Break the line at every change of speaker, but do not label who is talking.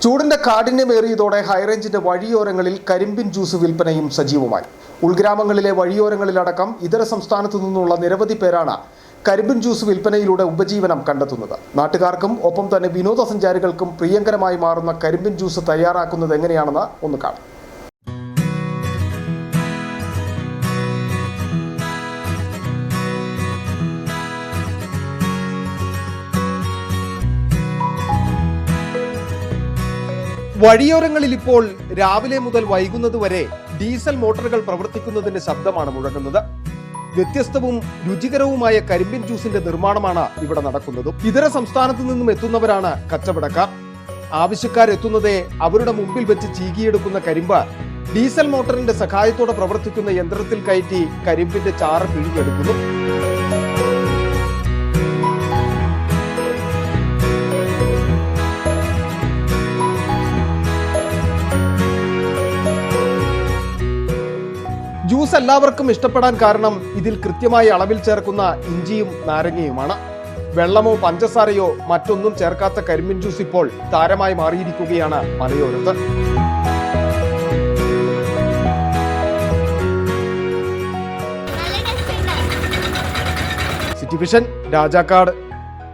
ചൂടിന്റെ കാഠിന്യമേറിയതോടെ ഹൈറേഞ്ചിന്റെ വഴിയോരങ്ങളിൽ കരിമ്പിൻ ജ്യൂസ് വിൽപ്പനയും സജീവമായി. ഉൾഗ്രാമങ്ങളിലെ വഴിയോരങ്ങളിലടക്കം ഇതര സംസ്ഥാനത്തു നിന്നുള്ള നിരവധി പേരാണ് കരിമ്പിൻ ജ്യൂസ് വിൽപ്പനയിലൂടെ ഉപജീവനം കണ്ടെത്തുന്നത്. നാട്ടുകാർക്കും ഒപ്പം തന്നെ വിനോദസഞ്ചാരികൾക്കും പ്രിയങ്കരമായി മാറുന്ന കരിമ്പിൻ ജ്യൂസ് തയ്യാറാക്കുന്നത് എങ്ങനെയാണെന്ന് ഒന്ന് കാണാം. വഴിയോരങ്ങളിൽ ഇപ്പോൾ രാവിലെ മുതൽ വൈകുന്നത് വരെ ഡീസൽ മോട്ടോറുകൾ പ്രവർത്തിക്കുന്നതിന്റെ ശബ്ദമാണ് മുഴങ്ങുന്നത്. വ്യത്യസ്തവും രുചികരവുമായ കരിമ്പിൻ ജ്യൂസിന്റെ നിർമ്മാണമാണ് ഇവിടെ നടക്കുന്നത്. ഇതര സംസ്ഥാനത്തു നിന്നും എത്തുന്നവരാണ് കച്ചവടക്കാർ. ആവശ്യക്കാരെത്തുന്നതേ അവരുടെ മുമ്പിൽ വെച്ച് ചീകിയെടുക്കുന്ന കരിമ്പ് ഡീസൽ മോട്ടറിന്റെ സഹായത്തോടെ പ്രവർത്തിക്കുന്ന യന്ത്രത്തിൽ കയറ്റി കരിമ്പിന്റെ ചാറ് പിഴിഞ്ഞെടുക്കുന്നു. ജ്യൂസ് എല്ലാവർക്കും ഇഷ്ടപ്പെടാൻ കാരണം ഇതിൽ കൃത്യമായി അളവിൽ ചേർക്കുന്ന ഇഞ്ചിയും നാരങ്ങയുമാണ്. വെള്ളമോ പഞ്ചസാരയോ മറ്റൊന്നും ചേർക്കാത്ത കരിമ്പിൻ ജ്യൂസ് ഇപ്പോൾ താരമായി മാറിയിരിക്കുകയാണ് മലയോരത്ത്. City vision, Rajakkad.